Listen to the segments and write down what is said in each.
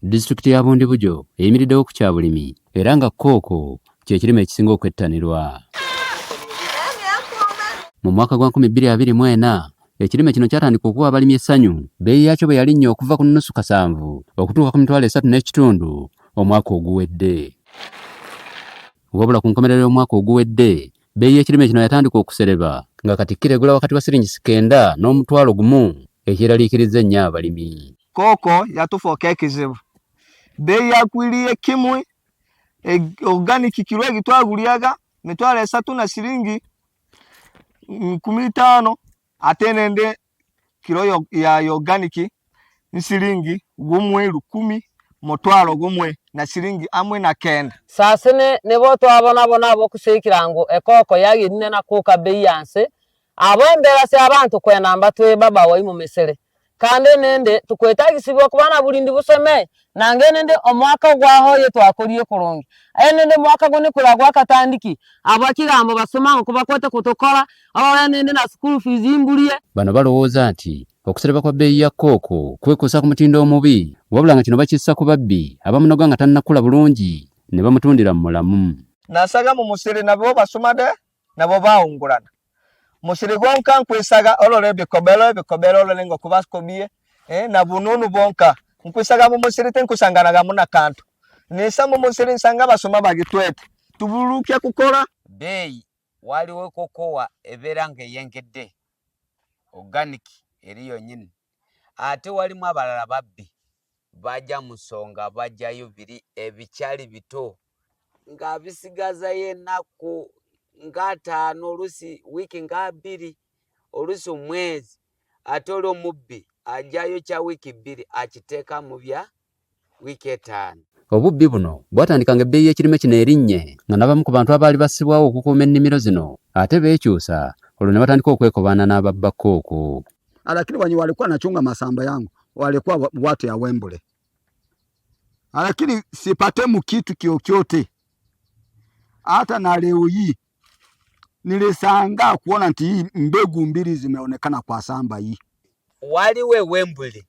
Disitulikiti ya Bundibujo eyimiriddewo ku kyabulimi era nga kooko kye kirime ekisinga okwettanirwa. Mu mwaka gwa 2024 ekirime kino kyatandika okuwa abalimi essanyu, bbeeyi yaakyo bwe yalinnya okuva ku nnusu kasanvu okutuuka ku mitwalo 3.5 omwaka oguwedde. Wabula ku nkomerero y'omwaka oguwedde, bbeeyi y'ekirime kino yatandika okusereba nga kati kiregula wakati wa $9 n'omutwalo gumu, ekyeraliikiriza ennyo abalimi. Kooko yatufuuka ekizibu. Bbeeyi yakwiriye kimwe organic kilo egitwagulyaga $3 na 15 ate nende kilo ya organic nsilingi gumwe 10 mutwalo gumwe na silingi amwe na kenda. Sasene nebo twabona abo kushikira ngo ekoko yagirine na kuka bbeeyi yanse abo embera se abantu kwena mbatwe baba wayi mu mesere kandi nende tukwetagisibwa kubana bulindi buseme nange nende omwaka gwahoye twakoliye kurungi nende mwaka gone kulagwa katandiki abakirambo basoma kuba kwete kutokola abo nende na school fees imbuliye. Bano balowooza nti okusereba kwa bbeeyi ya kooko kwekuusa ku mutindo omubi, wabula nga kino bakissa ku babbi abamunoga nga tannakula bulungi ne bamutundira mu mulamu. Nasaga mu musiri nabo basomade nabo baungulana musiri gwonka nkwisaga olole bikobelo lengo kubaskobie na bununu bonka nkwisaga mu musiri tenkusanganaga muna kantu nisa mu musiri nsanga basoma bagitwete tubuluke kukola. Bbeeyi waliwo kokowa ebeera ng'eyengedde organic eriyo nyini ate walimu abalala babbi bajja musonga bajjayo biri ebikyali bito nga bisigaza yennaku nga 5 olusi wiki nga 2 olusi mwezi ate olwo mubbi ajayo kya wiki 2 akiteeka mu bya wiki 5. Obubbi buno bwatandika nga ebbeeyi y'ekirime kino erinnye nga n'abamu ku bantu abaali bassibwawo okukuuma ennimiro zino ate beekyusa olwo ne batandika okwekobaana n'ababba kooko. Lakini wenye walikuwa nachunga masamba yangu walikuwa watu ya Wembule, lakini sipate mukitu kyokyote. Hata na leo hii nilishangaa kuona nti hii mbegu mbili zimeonekana kwa samba hii. Waliwe Wembule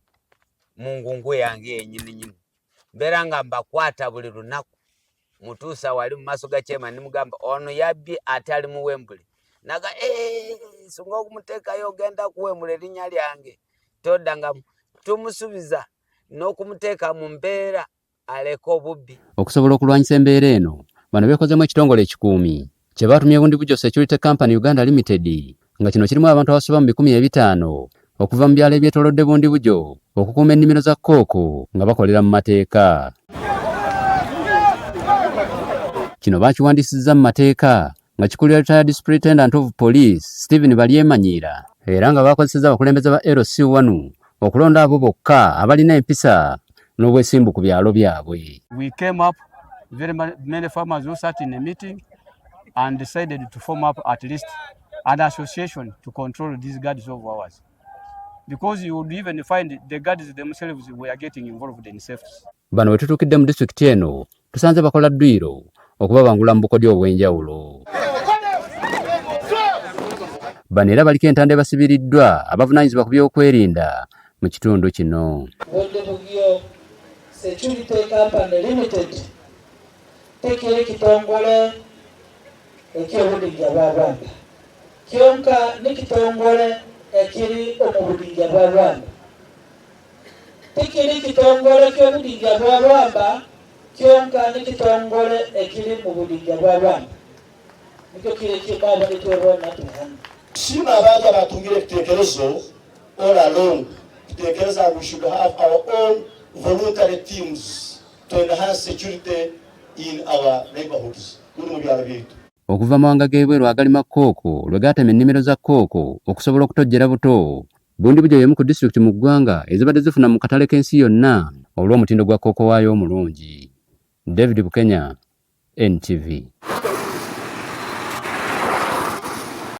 mungungu yange yenyini mbera nga mbakwata buli lunaku mutuusa wali mu maaso ga chairman nimugamba ono yabbi ate ali mu Wembule naga sunga okumuteekayo ogenda kuwemula erinnya lyange todda nga tumusubiza n'okumuteeka mu mbeera aleka obubbi. Okusobola okulwanyisa embeera eno, bano beekozemu ekitongole ekikuumi kye baatumye Bundibujo Security Company Uganda Limited nga kino kirimu abantu abasoba mu 500 okuva mu byalo ebyetoolodde Bundibujo okukuuma ennimiro za kooko nga bakolera mu mateeka. Kino baakiwandiisizza mu mateeka nga kikulira Retired Superintendent of Police Stephen Balyemanyiira era nga bakozesezza abakulembeze ba LC1 okulonda abo bokka abalina empisa n'obwesimbu ku byalo byabwe. We came up, very many farmers who sat in a meeting and decided to form up at least an association to control these guards of ours. Because you would even find the guards themselves were getting involved in safety. Bano we tutuukidde mu disitulikiti eno tusanze bakola dduyiro okubabangula mu bukodyo obw'enjawulo. Bano era baliko entanda basibiriddwa abavunaanyizibwa ku by'okwerinda mu kitundu kino. Bundibujo Security Company Limited tekiri kitongole eky'obudinja bw'Abanda kyonka n'ekitongole ekiri omu budinja bw'Abanda tekiri kitongole ky'obudinja bw'Abanda kyonka n'ekitongole ekiri mu budinja bw'Abanda nikyo kiri kibaba litwebona tuhana sima abantu abatungira ekitekerezo all along kutekereza we should have our own voluntary teams to enhance security in our neighborhoods. Okuva mawanga g'ebweru agalima kooko lwe gaatema ennimiro za kooko okusobola okutojjera buto, Bundibujo y'emu ku disitulikiti mu ggwanga ezibadde zifuna mu katale k'ensi yonna olw'omutindo gwa kooko waayo omulungi. David Bukenya, NTV.